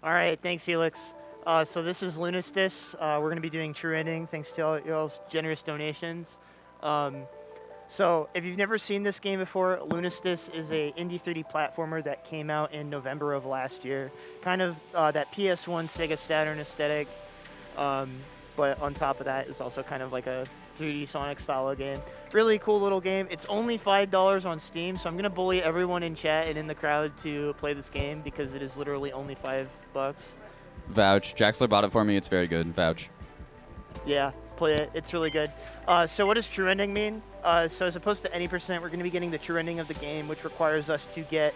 All right, thanks, Helix. So this is Lunistice. We're going to be doing True Ending, thanks to all y'all's generous donations. Um, so if you've never seen this game before, Lunistice is a indie 3D platformer that came out in November of last year. Kind of that PS1 Sega Saturn aesthetic, um, but on top of that is also kind of like a 3D Sonic style of game. Really cool little game. It's only $5 on Steam, so I'm gonna bully everyone in chat and in the crowd to play this game because it is literally only $5. Vouch. Jaxler bought it for me. It's very good. Vouch. Yeah, play it. It's really good. So what does true ending mean? So as opposed to any percent, we're going to be getting the true ending of the game, which requires us to get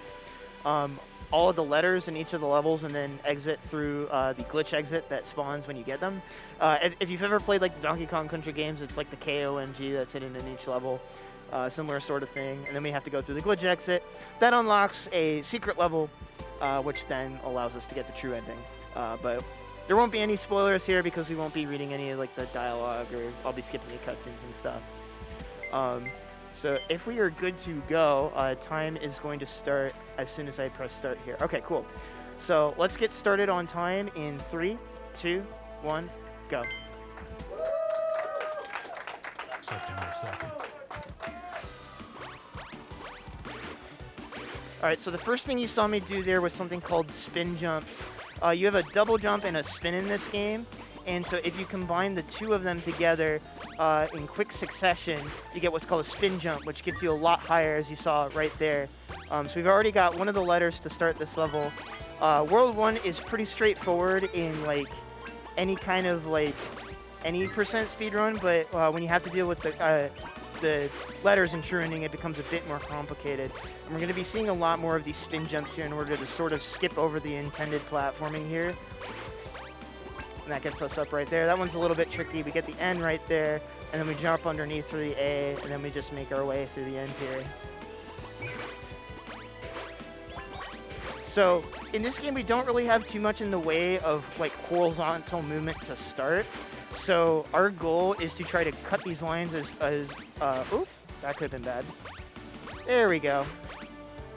all of the letters in each of the levels and then exit through the glitch exit that spawns when you get them. If you've ever played like the Donkey Kong Country games, it's like the KOMG that's hidden in each level. Similar sort of thing. And then we have to go through the glitch exit. That unlocks a secret level, which then allows us to get the true ending. But there won't be any spoilers here because we won't be reading any of like the dialogue, or I'll be skipping the cutscenes and stuff. So if we are good to go, time is going to start as soon as I press start here. Okay, cool. So let's get started on time in 3, 2, 1, go. September 2nd. All right, so the first thing you saw me do there was something called spin jumps. You have a double jump and a spin in this game, and so if you combine the two of them together in quick succession, you get what's called a spin jump, which gets you a lot higher, as you saw right there. So we've already got one of the letters to start this level. World 1 is pretty straightforward in like any kind of like any percent speedrun, but when you have to deal with the letters in true ending, it becomes a bit more complicated. And we're going to be seeing a lot more of these spin jumps here in order to sort of skip over the intended platforming here. And that gets us up right there. That one's a little bit tricky. We get the N right there, and then we jump underneath through the A, and then we just make our way through the end here. So in this game, we don't really have too much in the way of like horizontal movement to start. So our goal is to try to cut these lines oop, that could have been bad. There we go.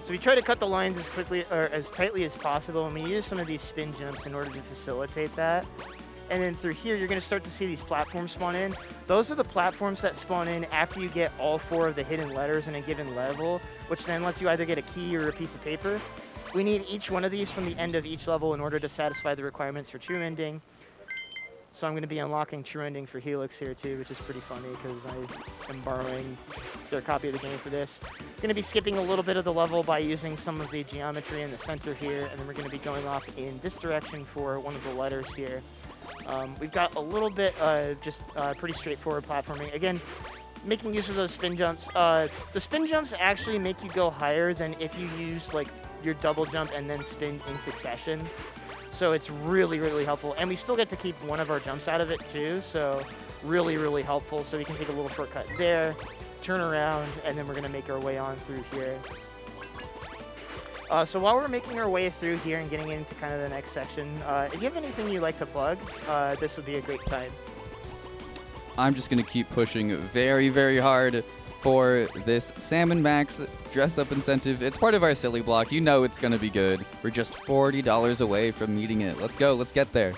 So we try to cut the lines as quickly or as tightly as possible, and we use some of these spin jumps in order to facilitate that. And then through here, you're going to start to see these platforms spawn in. Those are the platforms that spawn in after you get all 4 of the hidden letters in a given level, which then lets you either get a key or a piece of paper. We need each one of these from the end of each level in order to satisfy the requirements for true ending. So I'm going to be unlocking true ending for Helix here too, which is pretty funny because I am borrowing their copy of the game for this. Going to be skipping a little bit of the level by using some of the geometry in the center here, and then we're going to be going off in this direction for one of the letters here. We've got a little bit just pretty straightforward platforming. Again, making use of those spin jumps. The spin jumps actually make you go higher than if you use like your double jump and then spin in succession. So it's really, really helpful. And we still get to keep one of our jumps out of it too. So really, really helpful. So we can take a little shortcut there, turn around, and then we're going to make our way on through here. So while we're making our way through here and getting into kind of the next section, if you have anything you'd like to plug, this would be a great time. I'm just going to keep pushing very, very hard for this Salmon Max dress-up incentive. It's part of our silly block. You know it's going to be good. We're just $40 away from meeting it. Let's go. Let's get there.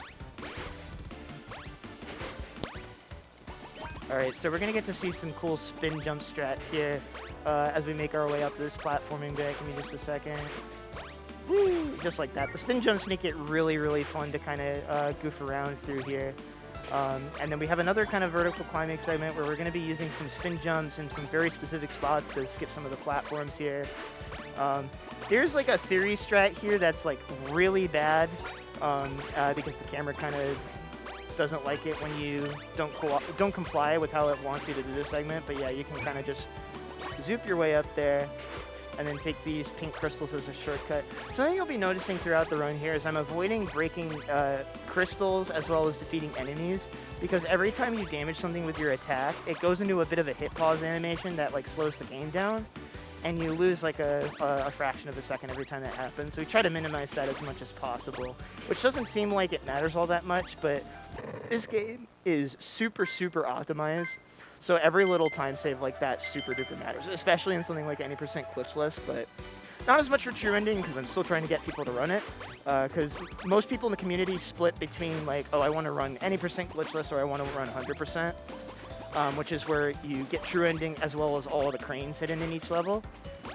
All right, so we're going to get to see some cool spin jump strats here as we make our way up this platforming bit. Give me just a second. Woo! Just like that. The spin jumps make it really, really fun to kind of goof around through here. And then we have another kind of vertical climbing segment where we're going to be using some spin jumps in some very specific spots to skip some of the platforms here. There's like a theory strat here that's like really bad because the camera kind of doesn't like it when you don't comply with how it wants you to do this segment. But yeah, you can kind of just zoop your way up there and then take these pink crystals as a shortcut. Something you'll be noticing throughout the run here is I'm avoiding breaking crystals as well as defeating enemies, because every time you damage something with your attack, it goes into a bit of a hit pause animation that like slows the game down, and you lose like a fraction of a second every time that happens. So we try to minimize that as much as possible, which doesn't seem like it matters all that much, but this game is super, super optimized. So every little time save like that super duper matters, especially in something like any percent glitchless. But Not as much for true ending, because I'm still trying to get people to run it. Because most people in the community split between like, oh, I want to run any percent glitchless or I want to run 100%, which is where you get true ending as well as all of the cranes hidden in each level.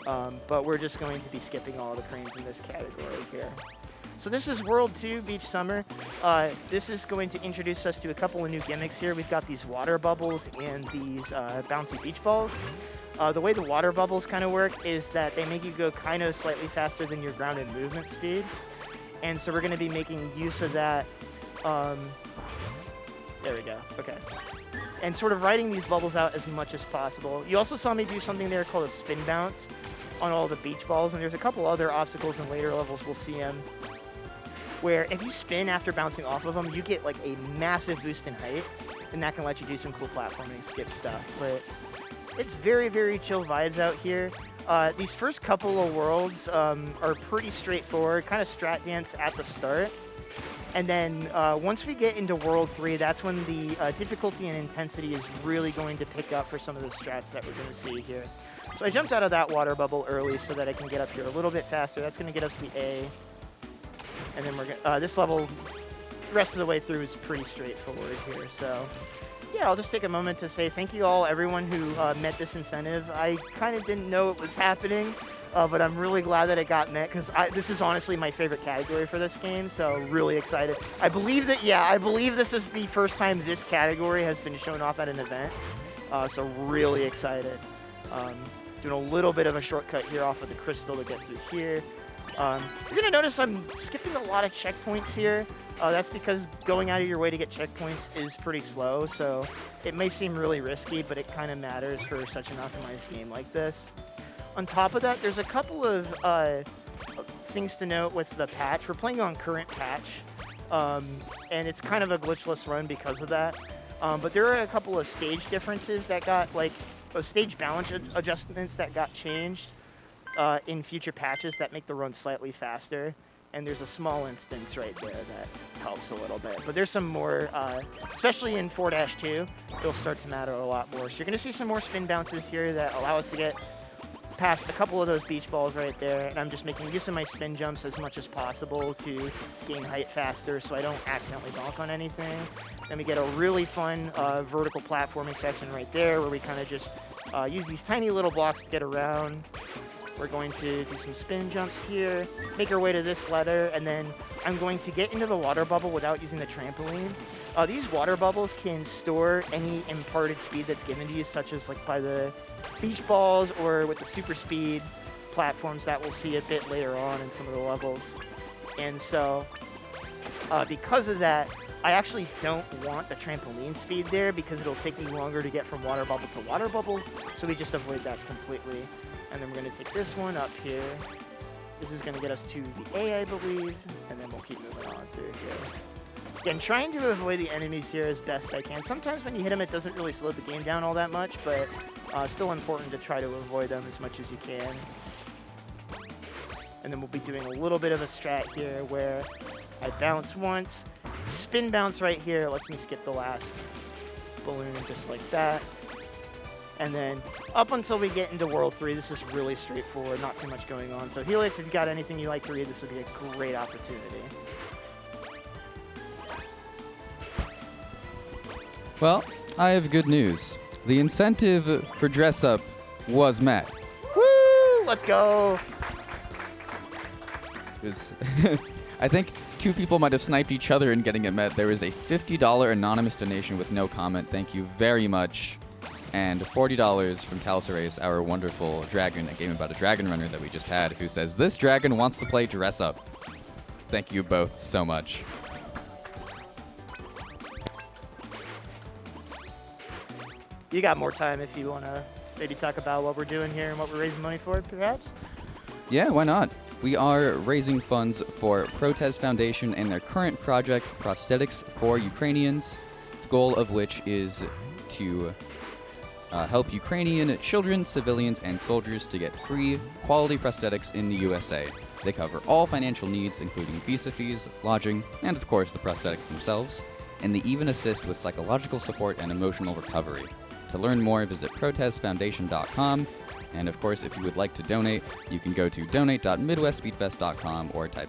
But we're just going to be skipping all the cranes in this category here. So this is World 2 Beach Summer. This is going to introduce us to a couple of new gimmicks here. We've got these water bubbles and these bouncy beach balls. The way the water bubbles kind of work is that they make you go kind of slightly faster than your grounded movement speed. And so we're going to be making use of that. There we go. Okay. And sort of riding these bubbles out as much as possible. You also saw me do something there called a spin bounce on all the beach balls. And there's a couple other obstacles in later levels. We'll see them. Where if you spin after bouncing off of them, you get like a massive boost in height. And that can let you do some cool platforming, skip stuff. But it's very, very chill vibes out here. These first couple of worlds are pretty straightforward, kind of strat dance at the start. And then once we get into World 3, that's when the difficulty and intensity is really going to pick up for some of the strats that we're going to see here. So I jumped out of that water bubble early so that I can get up here a little bit faster. That's going to get us the A. And then we're going this level, the rest of the way through is pretty straightforward here. So yeah, I'll just take a moment to say thank you all, everyone who met this incentive. I kind of didn't know it was happening, but I'm really glad that it got met because this is honestly my favorite category for this game, so really excited. I believe this is the first time this category has been shown off at an event, so really excited. Doing a little bit of a shortcut here off of the crystal to get through here. You're going to notice I'm skipping a lot of checkpoints here. That's because going out of your way to get checkpoints is pretty slow, so it may seem really risky, but it kind of matters for such an optimized game like this. On top of that, there's a couple of things to note with the patch. We're playing on current patch, and it's kind of a glitchless run because of that. But there are a couple of stage differences that got, like, stage balance adjustments that got changed in future patches that make the run slightly faster. And there's a small instance right there that helps a little bit. But there's some more, especially in 4-2, it'll start to matter a lot more. So you're going to see some more spin bounces here that allow us to get past a couple of those beach balls right there. And I'm just making use of my spin jumps as much as possible to gain height faster so I don't accidentally bonk on anything. Then we get a really fun vertical platforming section right there where we kind of just use these tiny little blocks to get around. We're going to do some spin jumps here, make our way to this ladder, and then I'm going to get into the water bubble without using the trampoline. These water bubbles can store any imparted speed that's given to you, such as like by the beach balls or with the super speed platforms that we'll see a bit later on in some of the levels. And so because of that, I actually don't want the trampoline speed there because it'll take me longer to get from water bubble to water bubble, so we just avoid that completely. And then we're going to take this one up here. This is going to get us to the A, I believe, and then we'll keep moving on through here. Again, trying to avoid the enemies here as best I can. Sometimes when you hit them, it doesn't really slow the game down all that much, but still important to try to avoid them as much as you can. And then we'll be doing a little bit of a strat here where I bounce once. Spin bounce right here lets me skip the last balloon just like that. And then up until we get into World 3, this is really straightforward, not too much going on. So Helix, if you've got anything you like to read, this would be a great opportunity. Well, I have good news. The incentive for dress up was met. Woo! Let's go! I think two people might have sniped each other in getting it met. There is a $50 anonymous donation with no comment. Thank you very much. And $40 from Calcerace, our wonderful dragon, a game about a dragon runner that we just had, who says, "This dragon wants to play dress up." Thank you both so much. You got more time if you want to maybe talk about what we're doing here and what we're raising money for, perhaps? Yeah, why not? We are raising funds for Protez Foundation and their current project, Prosthetics for Ukrainians, the goal of which is to help Ukrainian children, civilians, and soldiers to get free, quality prosthetics in the USA. They cover all financial needs, including visa fees, lodging, and of course the prosthetics themselves, and they even assist with psychological support and emotional recovery. To learn more, visit protezfoundation.com And of course, if you would like to donate, you can go to donate.midwestspeedfest.com or type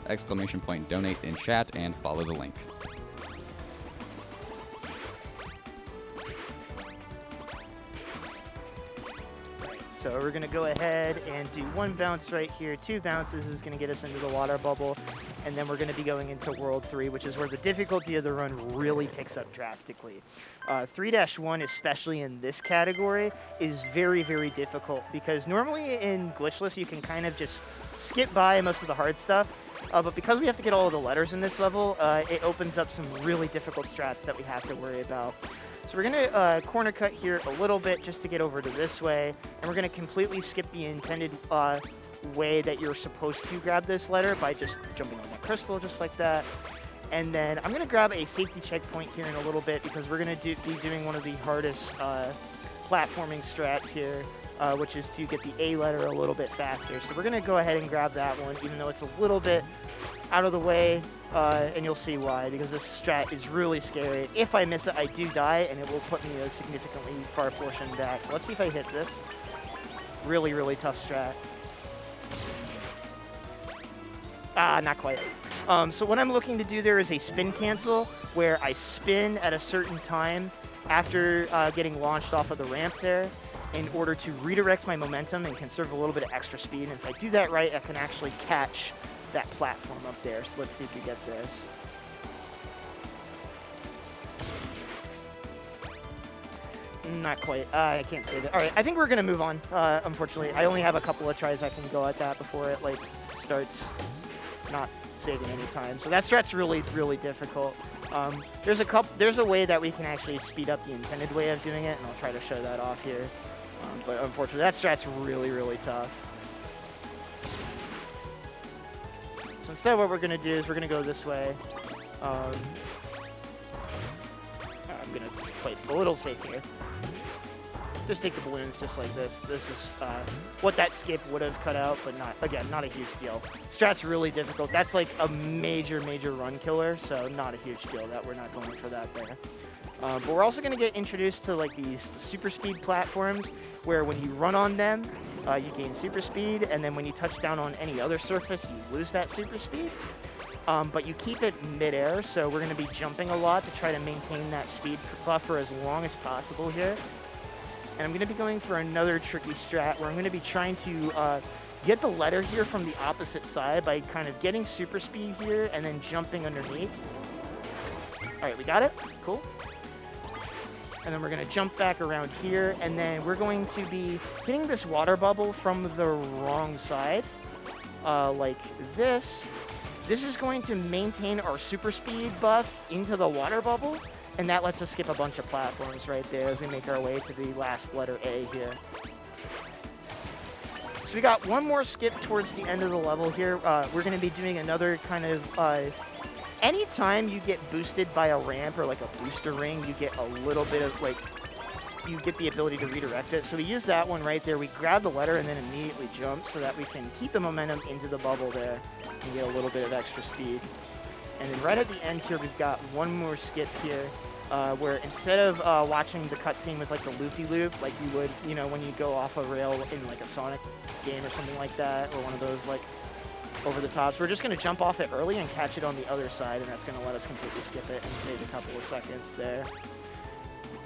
!donate in chat and follow the link. So we're going to go ahead and do 1 bounce right here. 2 bounces is going to get us into the water bubble. And then we're going to be going into World 3, which is where the difficulty of the run really picks up drastically. 3-1, especially in this category, is very, very difficult because normally in Glitchless you can kind of just skip by most of the hard stuff. But because we have to get all of the letters in this level, it opens up some really difficult strats that we have to worry about. So we're going to corner cut here a little bit just to get over to this way, and we're going to completely skip the intended way that you're supposed to grab this letter by just jumping on that crystal just like that. And then I'm going to grab a safety checkpoint here in a little bit because we're going to be doing one of the hardest platforming strats here, which is to get the A letter a little bit faster. So we're going to go ahead and grab that one, even though it's a little bit out of the way. And you'll see why, because this strat is really scary. If I miss it, I do die, and it will put me a significantly far portion back. So let's see if I hit this. Really, really tough strat. Not quite. So what I'm looking to do there is a spin cancel, where I spin at a certain time after getting launched off of the ramp there in order to redirect my momentum and conserve a little bit of extra speed. And if I do that right, I can actually catch that platform up there. So let's see if we get this. Not quite. I can't say that. All right, I think we're going to move on, unfortunately. I only have a couple of tries I can go at that before it like starts not saving any time. So that strat's really, really difficult. There's a way that we can actually speed up the intended way of doing it, and I'll try to show that off here. But unfortunately, that strat's really, really tough. So instead what we're going to do is we're going to go this way. I'm going to play it a little safe here. Just take the balloons just like this. This is what that skip would have cut out, but not a huge deal. Strat's really difficult. That's like a major, major run killer, so not a huge deal that we're not going for that there. But we're also going to get introduced to like these super speed platforms where when you run on them, you gain super speed, and then when you touch down on any other surface, you lose that super speed. But you keep it midair, so we're going to be jumping a lot to try to maintain that speed buffer as long as possible here. And I'm going to be going for another tricky strat where I'm going to be trying to get the letter here from the opposite side by kind of getting super speed here and then jumping underneath. All right, we got it. Cool. And then we're going to jump back around here, and then we're going to be hitting this water bubble from the wrong side, like this. This is going to maintain our super speed buff into the water bubble, and that lets us skip a bunch of platforms right there as we make our way to the last letter A here. So we got one more skip towards the end of the level here. We're going to be doing another kind of... anytime you get boosted by a ramp or like a booster ring, you get a little bit of like, you get the ability to redirect it. So we use that one right there. We grab the letter and then immediately jump so that we can keep the momentum into the bubble there and get a little bit of extra speed. And then right at the end here, we've got one more skip here where instead of watching the cutscene with like the loop-de-loop, like you would, you know, when you go off a rail in like a Sonic game or something like that, or one of those like over the tops. We're just going to jump off it early and catch it on the other side, and that's going to let us completely skip it and save a couple of seconds there.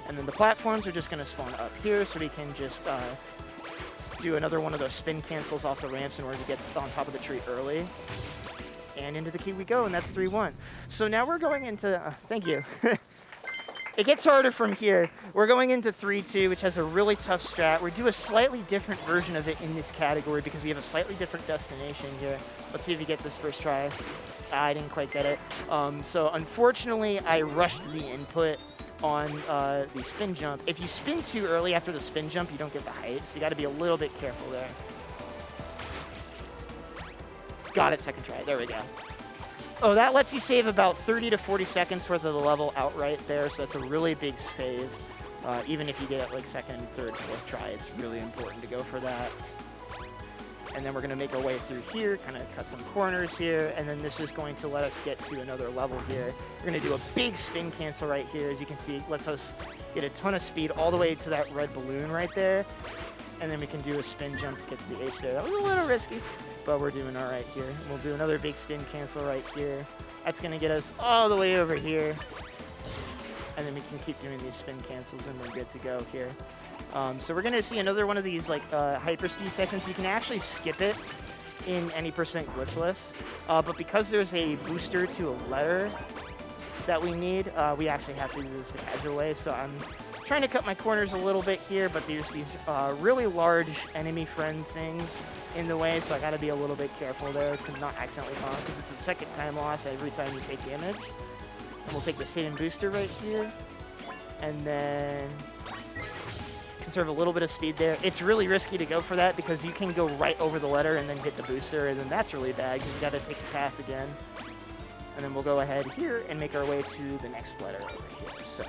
And then the platforms are just going to spawn up here, so we can just do another one of those spin cancels off the ramps in order to get on top of the tree early. And into the key we go, and that's 3-1. So now we're going into... thank you. It gets harder from here. We're going into 3-2, which has a really tough strat. We do a slightly different version of it in this category because we have a slightly different destination here. Let's see if you get this first try. I didn't quite get it. So unfortunately, I rushed the input on the spin jump. If you spin too early after the spin jump, you don't get the height, so you got to be a little bit careful there. Got it, second try. There we go. Oh, that lets you save about 30 to 40 seconds worth of the level outright there, so that's a really big save. Even if you get it like second, third, fourth try, it's really important to go for that. And then we're going to make our way through here, kind of cut some corners here, and then this is going to let us get to another level here. We're going to do a big spin cancel right here. As you can see, it lets us get a ton of speed all the way to that red balloon right there. and then we can do a spin jump to get to the H there. That was a little risky, but we're doing all right here. And we'll do another big spin cancel right here. That's going to get us all the way over here. And then we can keep doing these spin cancels, and we're good to go here. So we're going to see another one of these like hyperspeed sections. You can actually skip it in any percent glitchless, but because there's a booster to a letter that we need, we actually have to do this the casual way. So I'm trying to cut my corners a little bit here, but there's these really large enemy friend things in the way, so I got to be a little bit careful there to not accidentally bomb, because it's a second time loss every time you take damage. And we'll take this hidden booster right here, and then conserve a little bit of speed there. It's really risky to go for that because you can go right over the letter and then hit the booster, and then that's really bad because you got to take the path again. And then we'll go ahead here and make our way to the next letter over here. So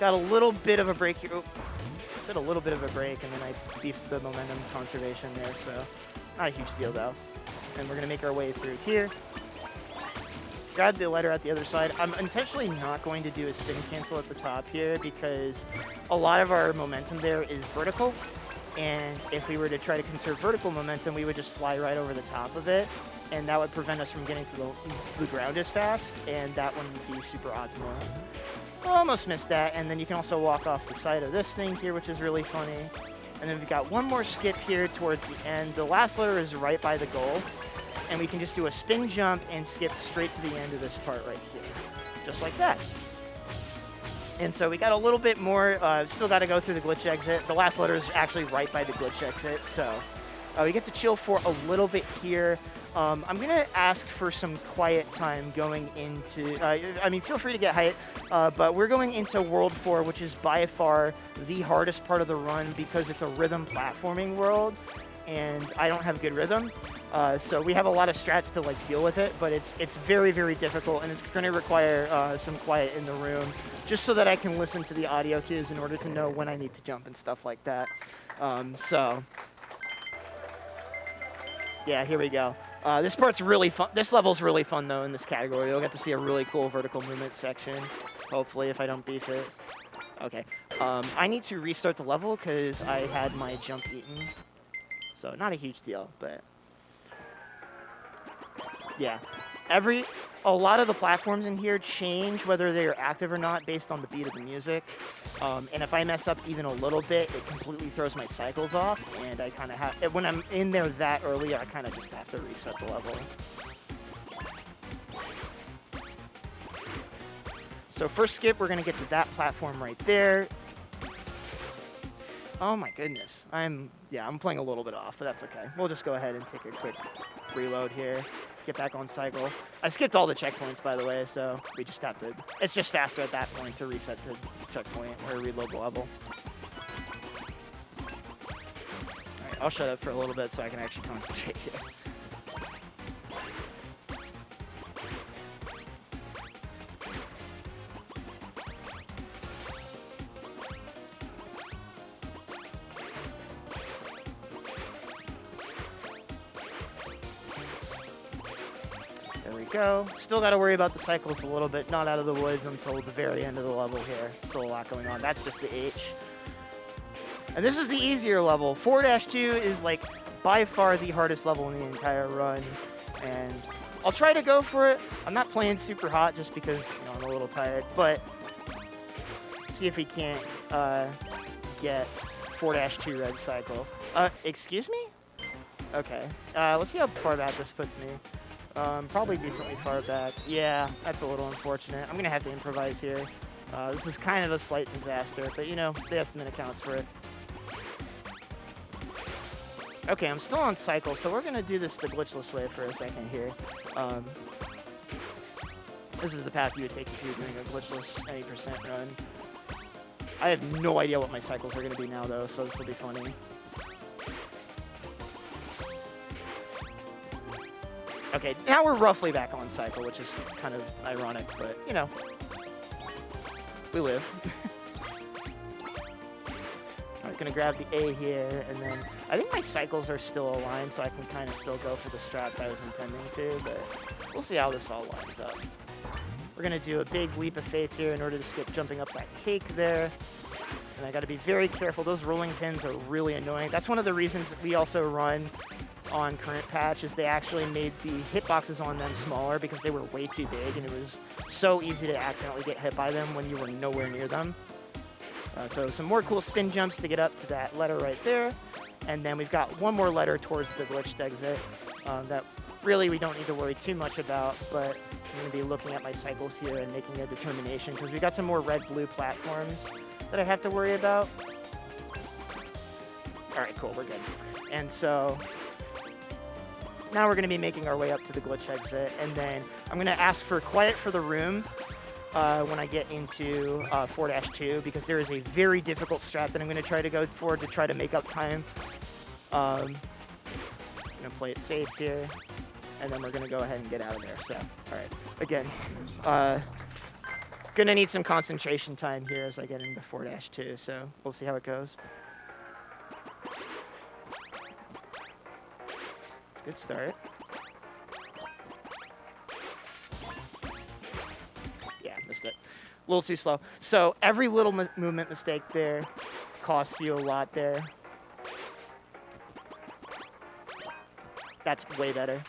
got a little bit of a break here. Oh, I said a little bit of a break, and then I beefed the momentum conservation there, so not a huge deal though. And we're gonna make our way through here. Grab the letter at the other side. I'm intentionally not going to do a spin cancel at the top here because a lot of our momentum there is vertical. And if we were to try to conserve vertical momentum, we would just fly right over the top of it. And that would prevent us from getting to the ground as fast. And that wouldn't be super optimal. Almost missed that. And then you can also walk off the side of this thing here, which is really funny. And then we've got one more skip here towards the end. The last letter is right by the goal. And we can just do a spin jump and skip straight to the end of this part right here. Just like that. And so we got a little bit more, still got to go through the glitch exit. The last letter is actually right by the glitch exit, so we get to chill for a little bit here. I'm going to ask for some quiet time going into, I mean, feel free to get hype, but we're going into World 4, which is by far the hardest part of the run because it's a rhythm platforming world, and I don't have good rhythm. So we have a lot of strats to like deal with it, but it's very, very difficult, and it's going to require some quiet in the room just so that I can listen to the audio cues in order to know when I need to jump and stuff like that. So yeah, here we go. This part's really fun. This level's really fun though in this category. You'll get to see a really cool vertical movement section, hopefully, if I don't beef it. Okay. I need to restart the level because I had my jump eaten. So not a huge deal, but yeah. A lot of the platforms in here change whether they're active or not based on the beat of the music. And if I mess up even a little bit, it completely throws my cycles off. And I kind of have, when I'm in there that early, I kind of just have to reset the level. So first skip, we're going to get to that platform right there. Oh my goodness. I'm playing a little bit off, but that's okay. We'll just go ahead and take a quick reload here. Get back on cycle. I skipped all the checkpoints, by the way, so we just have to, it's just faster at that point to reset the checkpoint or reload the level. Alright, I'll shut up for a little bit so I can actually concentrate here. Go. Still got to worry about the cycles a little bit. Not out of the woods until the very end of the level here. Still a lot going on. That's just the H. And this is the easier level. 4-2 is like by far the hardest level in the entire run. And I'll try to go for it. I'm not playing super hot just because I'm a little tired. But see if we can't get 4-2 red cycle. Excuse me? Okay. Let's see how far back this puts me. Probably decently far back. Yeah, that's a little unfortunate. I'm going to have to improvise here. This is kind of a slight disaster, but the estimate accounts for it. Okay, I'm still on cycle, so we're going to do this the glitchless way for a second here. This is the path you would take if you were doing a glitchless any percent run. I have no idea what my cycles are going to be now, though, so this will be funny. Okay, now we're roughly back on cycle, which is kind of ironic, but, we live. I'm going to grab the A here, and then I think my cycles are still aligned, so I can kind of still go for the strats I was intending to, but we'll see how this all lines up. We're going to do a big leap of faith here in order to skip jumping up that cake there. And I got to be very careful. Those rolling pins are really annoying. That's one of the reasons that we also run on current patch is they actually made the hitboxes on them smaller because they were way too big and it was so easy to accidentally get hit by them when you were nowhere near them. So some more cool spin jumps to get up to that letter right there. And then we've got one more letter towards the glitched exit that really we don't need to worry too much about, but I'm going to be looking at my cycles here and making a determination because we got some more red-blue platforms that I have to worry about. All right, cool, we're good. And so now we're going to be making our way up to the glitch exit, and then I'm going to ask for quiet for the room when I get into 4-2 because there is a very difficult strat that I'm going to try to go for to try to make up time. I'm going to play it safe here, and then we're going to go ahead and get out of there. So, all right, again, going to need some concentration time here as I get into 4-2, so we'll see how it goes. It's a good start. Missed it. A little too slow. So every little movement mistake there costs you a lot there. That's way better.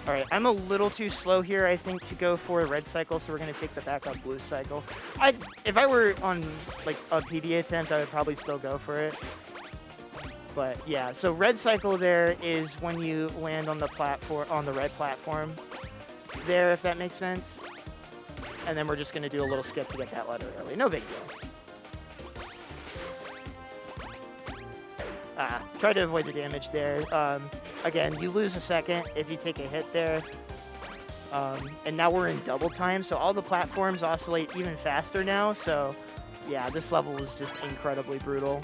All right, I'm a little too slow here, I think, to go for a red cycle, so we're going to take the backup blue cycle. If I were on like a PB attempt, I would probably still go for it. But yeah, so red cycle there is when you land on the platform, on the red platform there, if that makes sense. And then we're just going to do a little skip to get that letter early. No big deal. Try to avoid the damage there. Again, you lose a second if you take a hit there. And now we're in double time, so all the platforms oscillate even faster now. So yeah, this level is just incredibly brutal.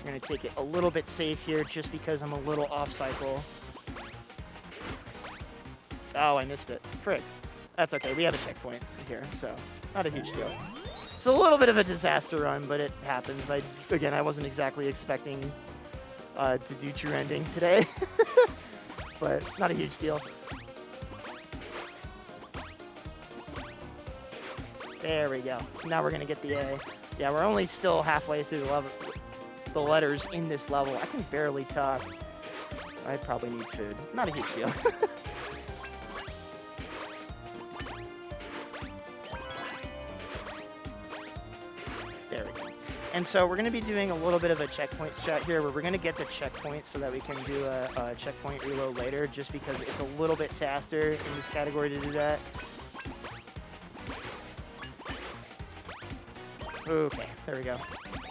I'm going to take it a little bit safe here just because I'm a little off cycle. Oh, I missed it. Frick. That's okay. We have a checkpoint here, so not a huge deal. It's a little bit of a disaster run, but it happens. Again, I wasn't exactly expecting to do true ending today, but not a huge deal. There we go. Now we're going to get the A. Yeah, we're only still halfway through the level. The letters in this level. I can barely talk. I probably need food. Not a huge deal. There we go. And so we're going to be doing a little bit of a checkpoint strat here where we're going to get the checkpoint so that we can do a checkpoint reload later just because it's a little bit faster in this category to do that. Okay, there we go.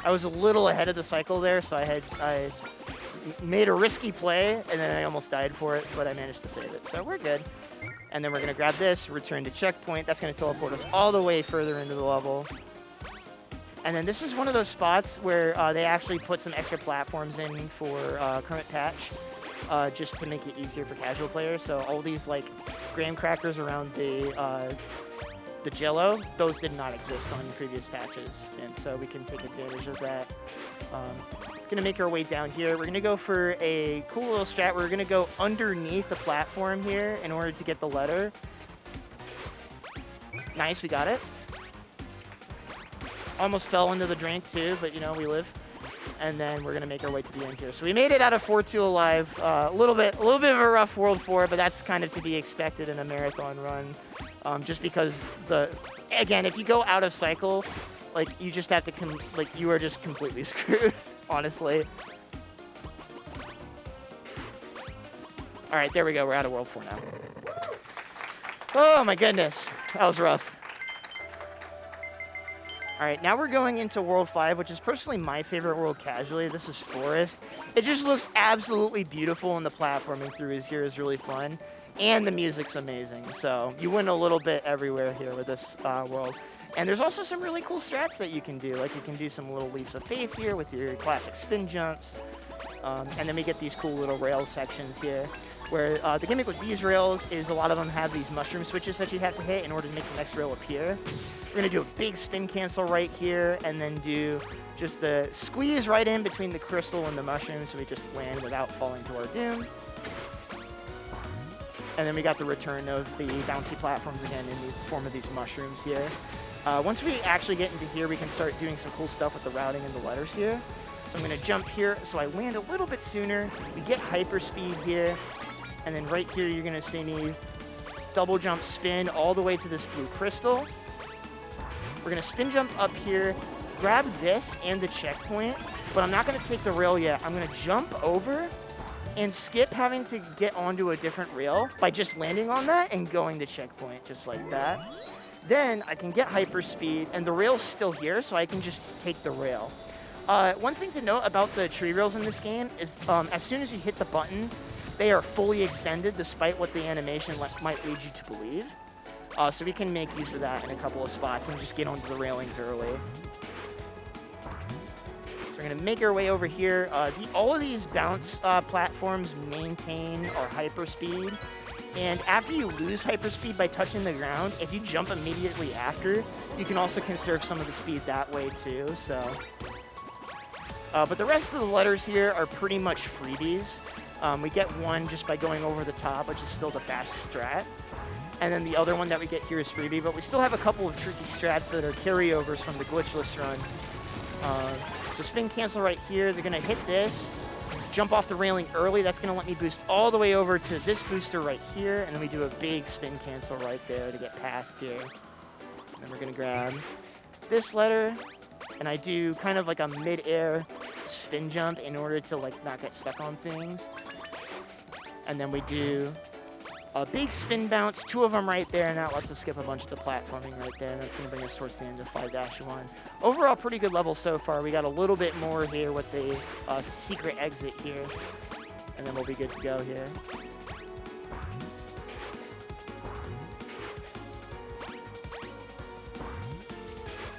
I was a little ahead of the cycle there, so I made a risky play, and then I almost died for it, but I managed to save it. So we're good. And then we're going to grab this, return to checkpoint. That's going to teleport us all the way further into the level. And then this is one of those spots where they actually put some extra platforms in for current patch, just to make it easier for casual players. So all these like graham crackers around the jello, those did not exist on previous patches, and so we can take advantage of that. Gonna make our way down here. We're gonna go for a cool little strat. We're gonna go underneath the platform here in order to get the letter. Nice, we got it. Almost fell into the drink too, but you know, we live. And then we're gonna make our way to the end here. So we made it out of 4-2 alive. A little bit of a rough World 4, but that's kind of to be expected in a marathon run. Just because again, if you go out of cycle, like you just have to you are just completely screwed, honestly. All right, there we go. We're out of World 4 now. Oh my goodness, that was rough. All right, now we're going into World 5, which is personally my favorite world casually. This is Forest. It just looks absolutely beautiful, and the platforming through here is really fun. And the music's amazing, so you win a little bit everywhere here with this world. And there's also some really cool strats that you can do. Like you can do some little leaps of faith here with your classic spin jumps. And then we get these cool little rail sections here. where the gimmick with these rails is a lot of them have these mushroom switches that you have to hit in order to make the next rail appear. We're going to do a big spin cancel right here, and then do just the squeeze right in between the crystal and the mushroom, so we just land without falling to our doom. And then we got the return of the bouncy platforms again in the form of these mushrooms here. Once we actually get into here, we can start doing some cool stuff with the routing and the letters here. So I'm going to jump here, so I land a little bit sooner. We get hyperspeed here, and then right here you're going to see me double jump spin all the way to this blue crystal. We're going to spin jump up here, grab this and the checkpoint, but I'm not going to take the rail yet. I'm going to jump over and skip having to get onto a different rail by just landing on that and going to checkpoint, just like that. Then I can get hyperspeed, and the rail's still here, so I can just take the rail. One thing to note about the tree rails in this game is as soon as you hit the button, they are fully extended despite what the animation might lead you to believe. So we can make use of that in a couple of spots and just get onto the railings early. So we're going to make our way over here. All of these bounce platforms maintain our hyperspeed. And after you lose hyperspeed by touching the ground, if you jump immediately after, you can also conserve some of the speed that way too. So, but the rest of the letters here are pretty much freebies. We get one just by going over the top, which is still the fast strat. And then the other one that we get here is freebie, but we still have a couple of tricky strats that are carryovers from the Glitchless run. So spin cancel right here, they're going to hit this, jump off the railing early, that's going to let me boost all the way over to this booster right here, and then we do a big spin cancel right there to get past here. And then we're going to grab this letter, and I do kind of like a mid-air spin jump in order to like not get stuck on things. And then we do a big spin bounce, 2 of them right there, and that lets us skip a bunch of the platforming right there, and that's going to bring us towards the end of 5-1. Overall, pretty good level so far. We got a little bit more here with the secret exit here, and then we'll be good to go here.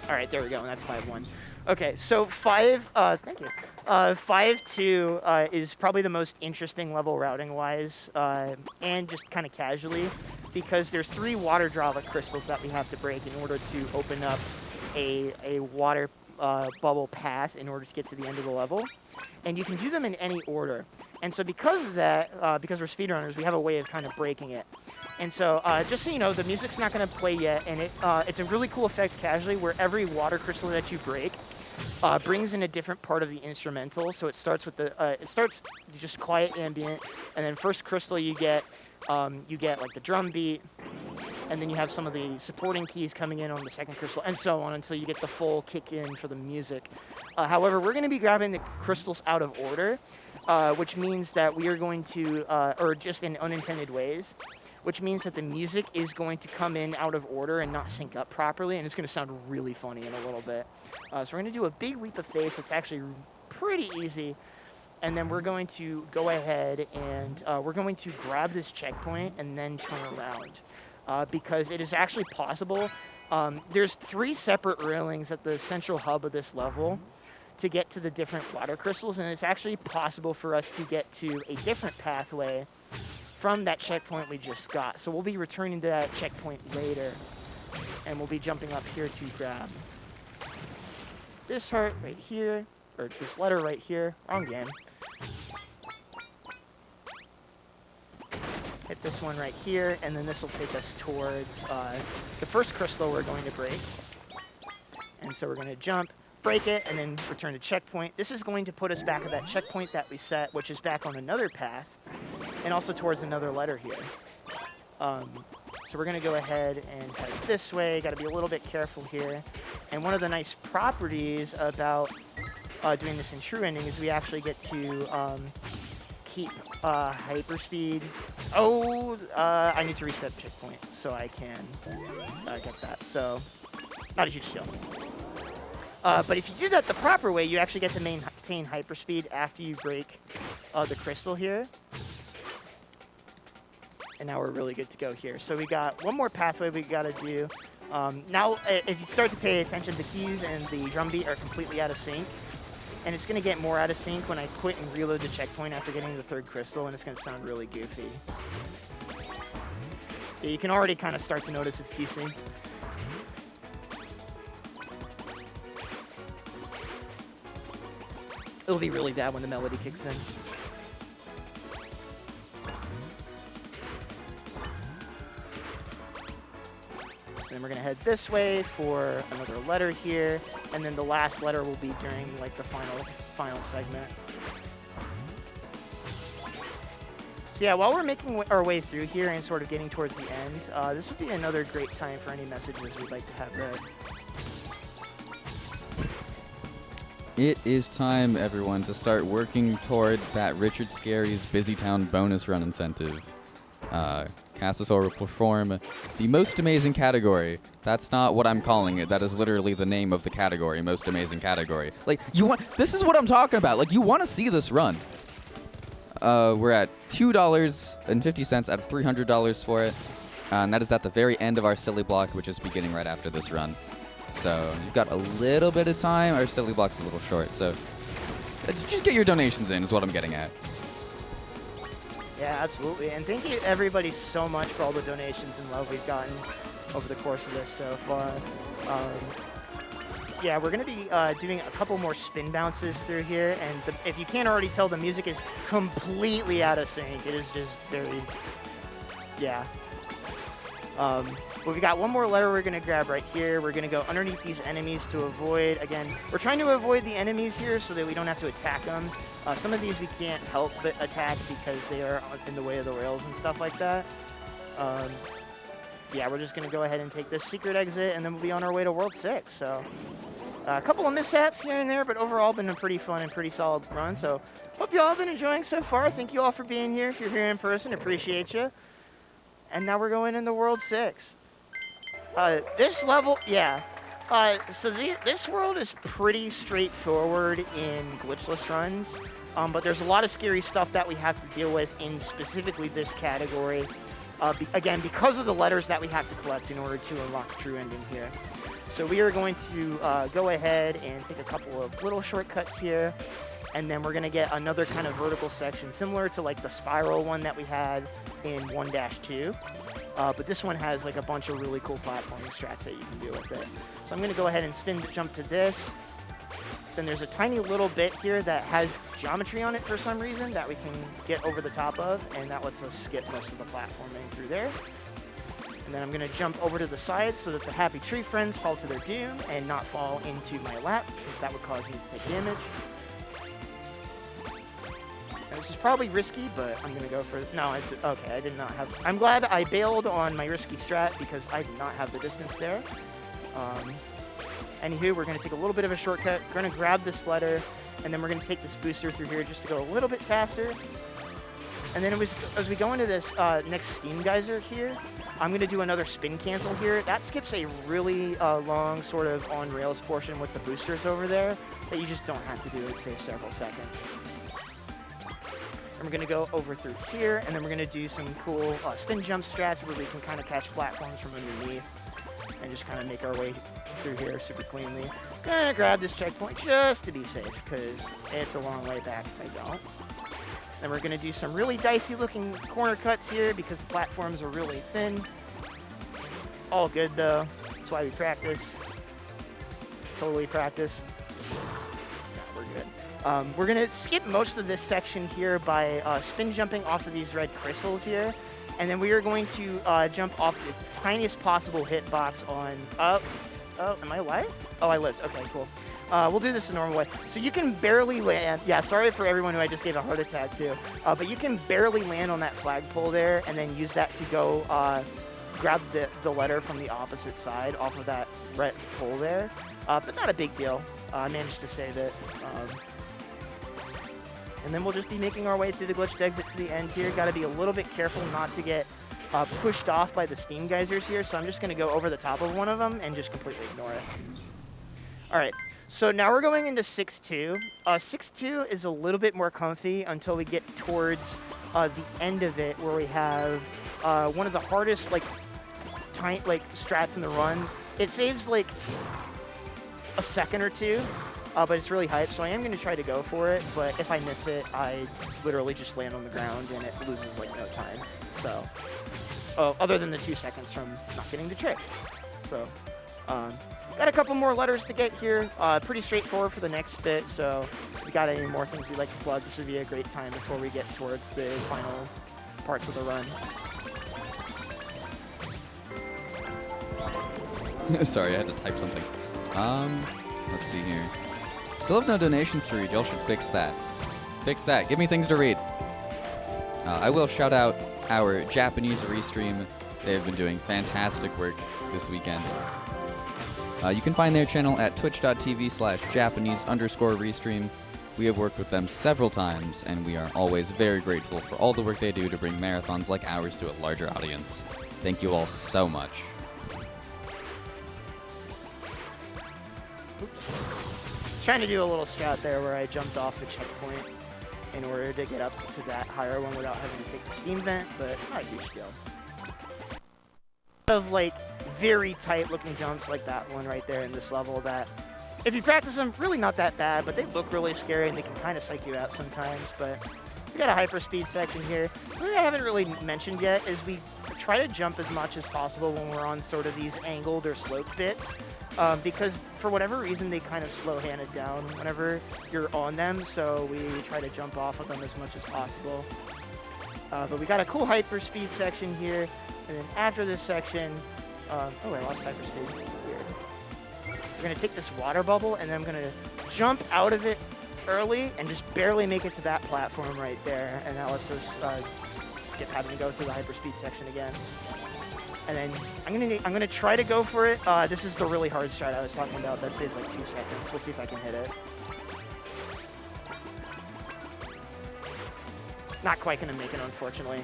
All right, there we go, and that's 5-1. Okay, so thank you. 5-2 is probably the most interesting level routing-wise, and just kind of casually, because there's 3 water droplet crystals that we have to break in order to open up a water bubble path in order to get to the end of the level. And you can do them in any order. And so because of that, because we're speedrunners, we have a way of kind of breaking it. And so, just so you know, the music's not going to play yet, and it's a really cool effect casually where every water crystal that you break brings in a different part of the instrumental. So it starts with it starts just quiet ambient, and then first crystal you get like the drum beat, and then you have some of the supporting keys coming in on the second crystal, and so on until you get the full kick in for the music. However, we're going to be grabbing the crystals out of order, which means that we are going to, or just in unintended ways, which means that the music is going to come in out of order and not sync up properly, and it's going to sound really funny in a little bit. So we're going to do a big leap of faith. It's actually pretty easy. And then we're going to go ahead and we're going to grab this checkpoint and then turn around. Because it is actually possible. There's 3 separate railings at the central hub of this level to get to the different water crystals, and it's actually possible for us to get to a different pathway from that checkpoint we just got. So we'll be returning to that checkpoint later, and we'll be jumping up here to grab this heart right here, or this letter right here. Wrong game. Hit this one right here, and then this will take us towards the first crystal we're going to break. And so we're going to jump, break it, and then return to checkpoint. This is going to put us back at that checkpoint that we set, which is back on another path, and also towards another letter here. So we're going to go ahead and head this way. Got to be a little bit careful here. And one of the nice properties about doing this in true ending is we actually get to keep hyperspeed. Oh, I need to reset checkpoint so I can get that. So, not a huge deal. But if you do that the proper way, you actually get to maintain hyperspeed after you break the crystal here. And now we're really good to go here. So we got one more pathway we got to do. Now, if you start to pay attention, the keys and the drum beat are completely out of sync. and it's going to get more out of sync when I quit and reload the checkpoint after getting the 3rd crystal, and it's going to sound really goofy. Yeah, you can already kind of start to notice it's desynced. It'll be really bad when the melody kicks in. Then we're gonna head this way for another letter here, and then the last letter will be during like the final segment. So yeah, while we're making our way through here and sort of getting towards the end, this would be another great time for any messages we'd like to have read. It is time, everyone, to start working toward that Richard Scarry's Busy Town bonus run incentive. Castosaur will perform the Most Amazing category. That's not what I'm calling it. That is literally the name of the category, Most Amazing category. Like, this is what I'm talking about. Like, you want to see this run. We're at $2.50 out of $300 for it. And that is at the very end of our silly block, which is beginning right after this run. So you've got a little bit of time. Our silly block's a little short, so just get your donations in is what I'm getting at. Yeah, absolutely. And thank you everybody so much for all the donations and love we've gotten over the course of this so far. Yeah, we're going to be doing a couple more spin bounces through here, and if you can't already tell, the music is completely out of sync. It is just very, yeah. But we got one more letter we're going to grab right here. We're going to go underneath these enemies to avoid, again, we're trying to avoid the enemies here so that we don't have to attack them. Some of these we can't help but attack because they are in the way of the rails and stuff like that. Yeah, we're just going to go ahead and take this secret exit, and then we'll be on our way to World 6. So a couple of mishaps here and there, but overall been a pretty fun and pretty solid run. So hope you all have been enjoying so far. Thank you all for being here. If you're here in person, appreciate you. And now we're going into World 6. This level, yeah. So this world is pretty straightforward in glitchless runs, but there's a lot of scary stuff that we have to deal with in specifically this category. Again, because of the letters that we have to collect in order to unlock the true ending here. So we are going to go ahead and take a couple of little shortcuts here, and then we're going to get another kind of vertical section similar to like the spiral one that we had in 1-2. But this one has like a bunch of really cool platforming strats that you can do with it. So I'm going to go ahead and spin to jump to this. Then there's a tiny little bit here that has geometry on it for some reason that we can get over the top of, and that lets us skip most of the platforming through there. And then I'm going to jump over to the side so that the happy tree friends fall to their doom and not fall into my lap, because that would cause me to take damage. And this is probably risky, but I'm going to go for... No, okay, I did not have... I'm glad I bailed on my risky strat because I did not have the distance there. Anywho, we're going to take a little bit of a shortcut. We're going to grab this letter, and then we're going to take this booster through here just to go a little bit faster. And then as we go into this next steam geyser here, I'm going to do another spin cancel here. That skips a really long sort of on-rails portion with the boosters over there that you just don't have to do. It saves several seconds. And we're going to go over through here, and then we're going to do some cool spin jump strats where we can kind of catch platforms from underneath and just kind of make our way through here super cleanly. Gonna grab this checkpoint just to be safe, because it's a long way back if I don't. Then we're gonna do some really dicey looking corner cuts here because the platforms are really thin. All good though. That's why we practice. Totally practice. No, we're good. We're gonna skip most of this section here by spin jumping off of these red crystals here. And then we are going to jump off the tiniest possible hitbox on... Oh, am I alive? Oh, I lived. Okay, cool. We'll do this the normal way. So you can barely land. Yeah, sorry for everyone who I just gave a heart attack to. But you can barely land on that flagpole there and then use that to go grab the letter from the opposite side off of that red pole there. But not a big deal. I managed to save it. And then we'll just be making our way through the glitched exit to the end here. Got to be a little bit careful not to get pushed off by the steam geysers here. So I'm just going to go over the top of one of them and just completely ignore it. All right. So now we're going into 6-2. 6-2 is a little bit more comfy until we get towards the end of it, where we have one of the hardest strats in the run. It saves like a second or two but it's really hype, so I am going to try to go for it, but if I miss it, I literally just land on the ground and it loses like no time. So, other than the 2 seconds from not getting the trick. So, got a couple more letters to get here. Pretty straightforward for the next bit, so if you got any more things you'd like to plug, this would be a great time before we get towards the final parts of the run. Sorry, I had to type something. Let's see here. Still have no donations to read. Y'all should fix that. Fix that. Give me things to read. I will shout out our Japanese restream. They have been doing fantastic work this weekend. You can find their channel at twitch.tv/Japanese_restream. We have worked with them several times, and we are always very grateful for all the work they do to bring marathons like ours to a larger audience. Thank you all so much. Oops. Trying to do a little strat there where I jumped off the checkpoint in order to get up to that higher one without having to take the steam vent, but not a huge deal. Of like very tight looking jumps like that one right there in this level that if you practice them, really not that bad, but they look really scary and they can kind of psych you out sometimes. But we got a hyperspeed section here. Something I haven't really mentioned yet is we try to jump as much as possible when we're on sort of these angled or sloped bits. Because for whatever reason, they kind of slow handed down whenever you're on them, so we try to jump off of them as much as possible. But we got a cool hyperspeed section here, and then after this section, oh, I lost hyperspeed. Weird. We're going to take this water bubble, and then I'm going to jump out of it early and just barely make it to that platform right there, and that lets us skip having to go through the hyperspeed section again. And then I'm gonna try to go for it. This is the really hard strat I was talking about. That saves like 2 seconds. We'll see if I can hit it. Not quite gonna make it, unfortunately.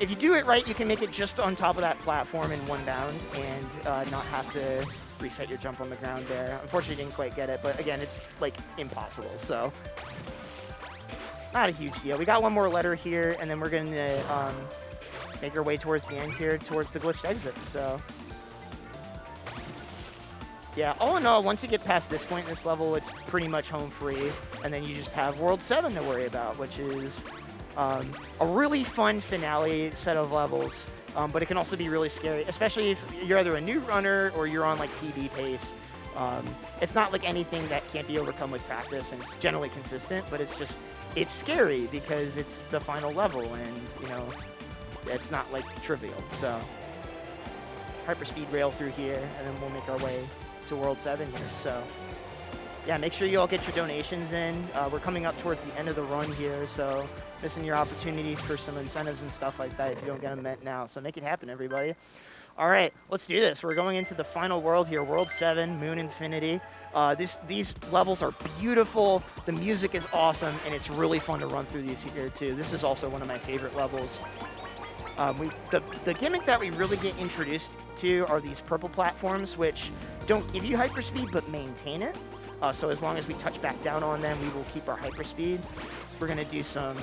If you do it right, you can make it just on top of that platform in one bound and not have to reset your jump on the ground there. Unfortunately, didn't quite get it, but again, it's like impossible. So not a huge deal. We got one more letter here, and then we're gonna make our way towards the end here, towards the glitched exit. So yeah, all in all, once you get past this point in this level, it's pretty much home free, and then you just have World 7 to worry about, which is a really fun finale set of levels, but it can also be really scary, especially if you're either a new runner or you're on like PB pace. It's not like anything that can't be overcome with practice, and it's generally consistent, but it's scary because it's the final level, and you know, it's not like trivial. So hyperspeed rail through here, and then we'll make our way to World 7 here. So yeah, make sure you all get your donations in. We're coming up towards the end of the run here, so missing your opportunities for some incentives and stuff like that if you don't get them now. So make it happen, everybody. All right, let's do this. We're going into the final world here, World 7, Moon Infinity. These levels are beautiful, the music is awesome, and it's really fun to run through these here too. This is also one of my favorite levels. The gimmick that we really get introduced to are these purple platforms, which don't give you hyperspeed, but maintain it. So as long as we touch back down on them, we will keep our hyperspeed. We're going to do some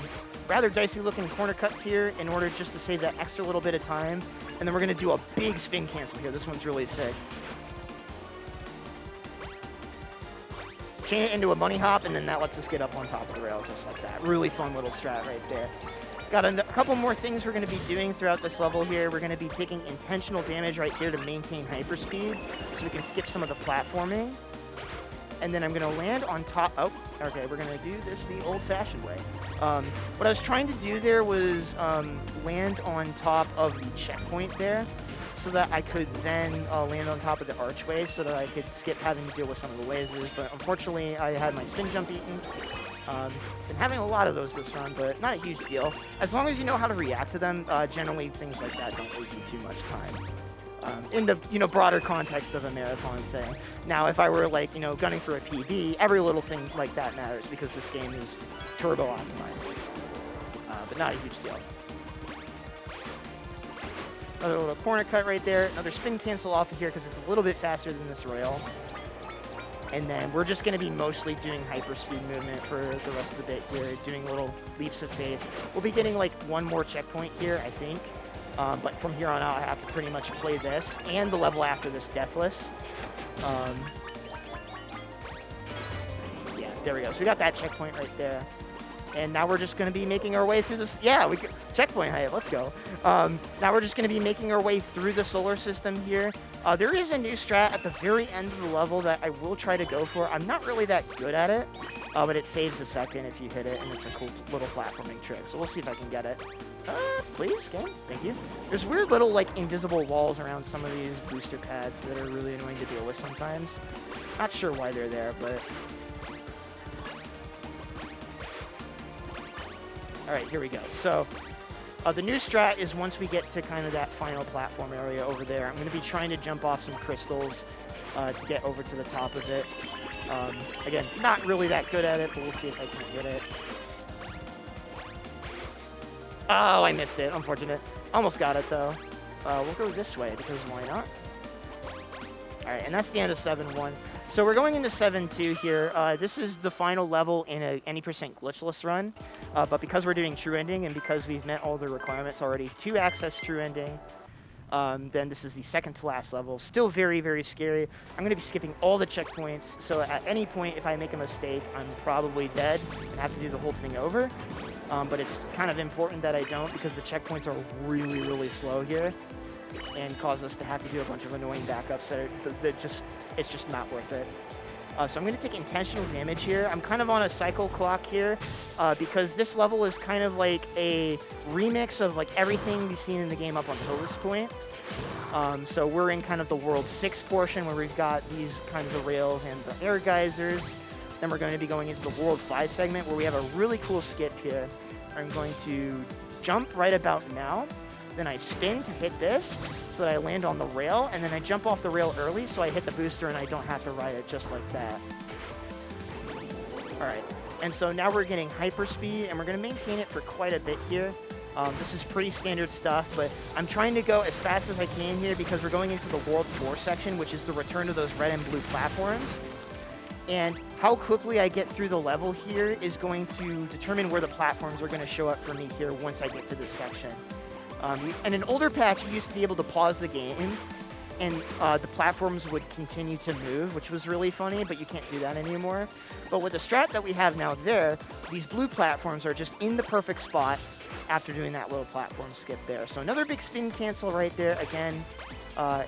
rather dicey looking corner cuts here in order just to save that extra little bit of time. And then we're going to do a big spin cancel here. This one's really sick. Chain it into a bunny hop, and then that lets us get up on top of the rail just like that. Really fun little strat right there. Got a couple more things we're going to be doing throughout this level here. We're going to be taking intentional damage right here to maintain hyperspeed, so we can skip some of the platforming. And then I'm going to land on top. Oh, okay, we're going to do this the old-fashioned way. What I was trying to do there was land on top of the checkpoint there, so that I could then land on top of the archway, so that I could skip having to deal with some of the lasers. But unfortunately, I had my spin jump eaten. Been having a lot of those this run, but not a huge deal. As long as you know how to react to them, generally things like that don't lose you too much time. In the broader context of a marathon thing. Now, if I were like gunning for a PB, every little thing like that matters because this game is turbo optimized. But not a huge deal. Another little corner cut right there. Another spin cancel off of here because it's a little bit faster than this rail. And then we're just going to be mostly doing hyperspeed movement for the rest of the bit here, doing little leaps of faith. We'll be getting like one more checkpoint here, I think. But from here on out, I have to pretty much play this and the level after this, Deathless. There we go. So we got that checkpoint right there. And now we're just going to be making our way through this. Yeah, we checkpoint height. Let's go. Now we're just going to be making our way through the solar system here. There is a new strat at the very end of the level that I will try to go for. I'm not really that good at it, but it saves a second if you hit it, and it's a cool little platforming trick. So we'll see if I can get it. Please, game. Thank you. There's weird little, like, invisible walls around some of these booster pads that are really annoying to deal with sometimes. Not sure why they're there, but... Alright, here we go. So, the new strat is once we get to kind of that final platform area over there, I'm going to be trying to jump off some crystals to get over to the top of it. Again, not really that good at it, but we'll see if I can get it. Oh, I missed it. Unfortunate. Almost got it, though. We'll go this way, because why not? Alright, and that's the end of 7-1. So we're going into 7-2 here. This is the final level in a any percent glitchless run. But because we're doing true ending and because we've met all the requirements already to access true ending, then this is the second to last level. Still very, very scary. I'm going to be skipping all the checkpoints. So at any point, if I make a mistake, I'm probably dead and have to do the whole thing over. But it's kind of important that I don't because the checkpoints are really, really slow here and cause us to have to do a bunch of annoying backups it's just not worth it. So I'm going to take intentional damage here. I'm kind of on a cycle clock here because this level is kind of like a remix of like everything we've seen in the game up until this point. So we're in kind of the World 6 portion where we've got these kinds of rails and the air geysers. Then we're going to be going into the World 5 segment where we have a really cool skip here. I'm going to jump right about now. Then I spin to hit this so that I land on the rail, and then I jump off the rail early so I hit the booster and I don't have to ride it just like that. Alright, and so now we're getting hyperspeed, and we're going to maintain it for quite a bit here. This is pretty standard stuff, but I'm trying to go as fast as I can here because we're going into the World 4 section, which is the return to those red and blue platforms. And how quickly I get through the level here is going to determine where the platforms are going to show up for me here once I get to this section. In an older patch, you used to be able to pause the game, and the platforms would continue to move, which was really funny, but you can't do that anymore. But with the strat that we have now there, these blue platforms are just in the perfect spot after doing that little platform skip there. So another big spin cancel right there. Again,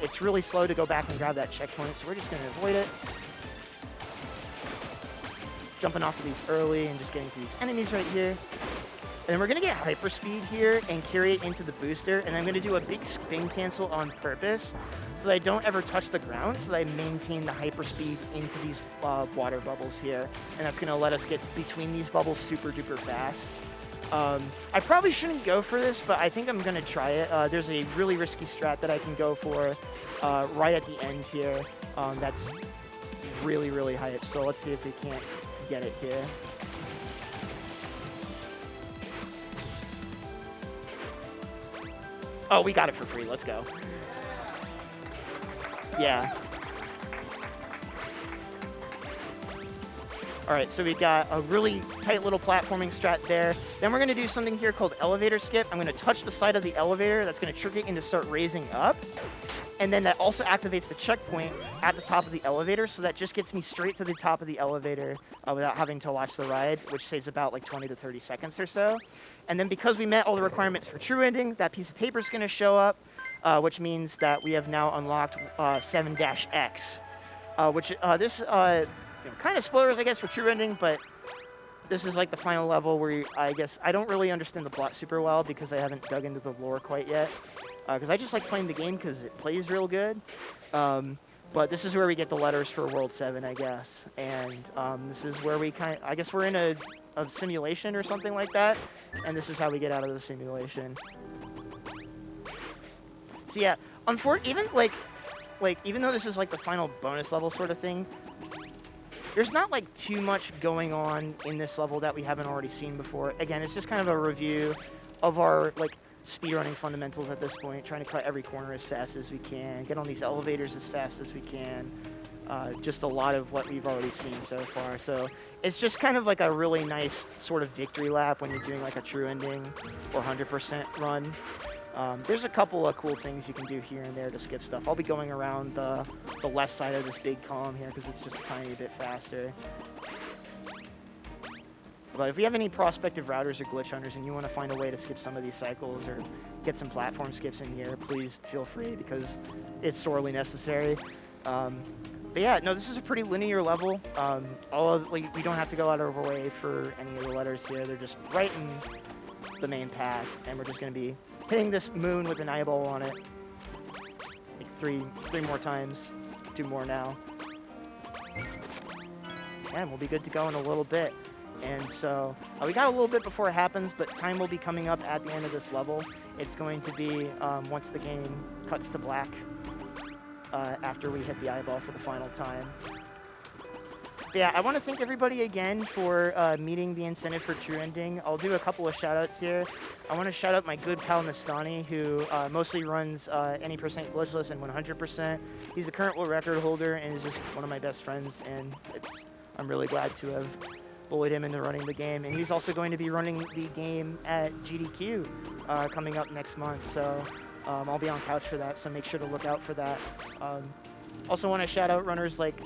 it's really slow to go back and grab that checkpoint, so we're just going to avoid it. Jumping off of these early and just getting to these enemies right here. And then we're going to get hyperspeed here and carry it into the booster. And I'm going to do a big spin cancel on purpose so that I don't ever touch the ground, so that I maintain the hyperspeed into these water bubbles here. And that's going to let us get between these bubbles super duper fast. I probably shouldn't go for this, but I think I'm going to try it. There's a really risky strat that I can go for right at the end here. That's really, really hype. So let's see if we can't get it here. Oh, we got it for free. Let's go. Yeah. All right, so we got a really tight little platforming strat there. Then we're going to do something here called elevator skip. I'm going to touch the side of the elevator. That's going to trick it into start raising up. And then that also activates the checkpoint at the top of the elevator, so that just gets me straight to the top of the elevator without having to watch the ride, which saves about like 20 to 30 seconds or so. And then because we met all the requirements for true ending, that piece of paper is going to show up, which means that we have now unlocked 7-X, which this kind of spoilers, I guess, for true ending, but this is like the final level where I guess I don't really understand the plot super well because I haven't dug into the lore quite yet. Because I just like playing the game because it plays real good. But this is where we get the letters for World 7, I guess. And this is where we I guess we're in a simulation or something like that. And this is how we get out of the simulation. So yeah, even even though this is like the final bonus level sort of thing, there's not like too much going on in this level that we haven't already seen before. Again, it's just kind of a review of our like speedrunning fundamentals at this point, trying to cut every corner as fast as we can, get on these elevators as fast as we can. Just a lot of what we've already seen so far. So it's just kind of like a really nice sort of victory lap when you're doing like a true ending or 100% run. There's a couple of cool things you can do here and there to skip stuff. I'll be going around the left side of this big column here because it's just a tiny bit faster. But if you have any prospective routers or glitch hunters and you want to find a way to skip some of these cycles or get some platform skips in here, please feel free because it's sorely necessary. But yeah, no, this is a pretty linear level. We don't have to go out of our way for any of the letters here. They're just right in the main path, and we're just going to be hitting this moon with an eyeball on it. Like three more times, 2 more now. And we'll be good to go in a little bit. And so we got a little bit before it happens, but time will be coming up at the end of this level. It's going to be once the game cuts to black. After we hit the eyeball for the final time. But yeah, I want to thank everybody again for meeting the incentive for True Ending. I'll do a couple of shout-outs here. I want to shout out my good pal Nastani, who mostly runs any percent glitchless and 100%. He's the current world record holder and is just one of my best friends, and I'm really glad to have bullied him into running the game. And he's also going to be running the game at GDQ coming up next month, so I'll be on couch for that, so make sure to look out for that. Also want to shout out runners like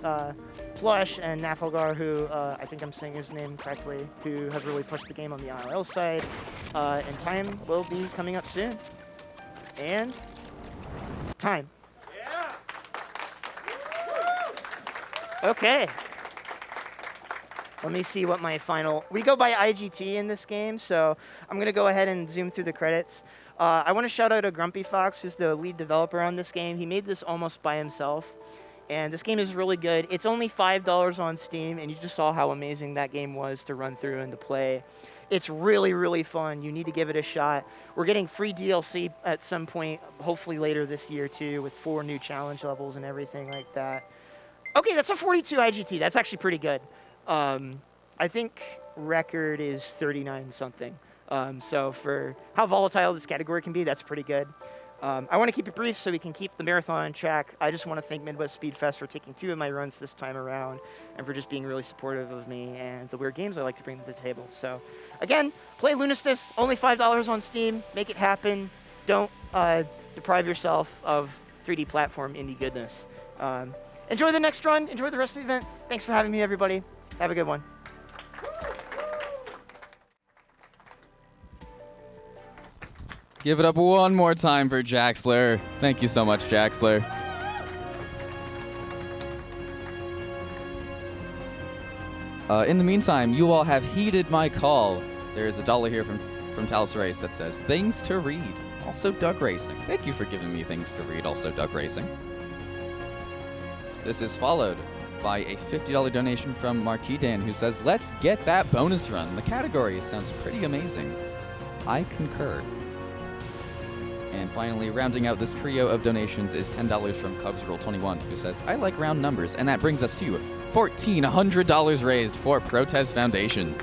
Plush and Nafalgar, who I think I'm saying his name correctly, who have really pushed the game on the IRL side. And time will be coming up soon. And time. Yeah. Okay. Let me see what my final... We go by IGT in this game, so I'm going to go ahead and zoom through the credits. I want to shout out to Grumpy Fox, who's the lead developer on this game. He made this almost by himself, and this game is really good. It's only $5 on Steam, and you just saw how amazing that game was to run through and to play. It's really, really fun. You need to give it a shot. We're getting free DLC at some point, hopefully later this year, too, with 4 new challenge levels and everything like that. Okay, that's a 42 IGT. That's actually pretty good. I think record is 39-something. So for how volatile this category can be, that's pretty good. I want to keep it brief so we can keep the marathon on track. I just want to thank Midwest Speed Fest for taking 2 of my runs this time around and for just being really supportive of me and the weird games I like to bring to the table. So again, play Lunistice, only $5 on Steam. Make it happen. Don't deprive yourself of 3D platform indie goodness. Enjoy the next run. Enjoy the rest of the event. Thanks for having me, everybody. Have a good one. Give it up one more time for Jaxler. Thank you so much, Jaxler. In the meantime, you all have heeded my call. There is $1 here from Talos Race that says, things to read. Also Duck Racing. Thank you for giving me things to read. Also Duck Racing. This is followed by a $50 donation from Marquis Dan, who says, let's get that bonus run. The category sounds pretty amazing. I concur. And finally, rounding out this trio of donations is $10 from CubsRoll21, who says, I like round numbers, and that brings us to $1,400 raised for Protest Foundation.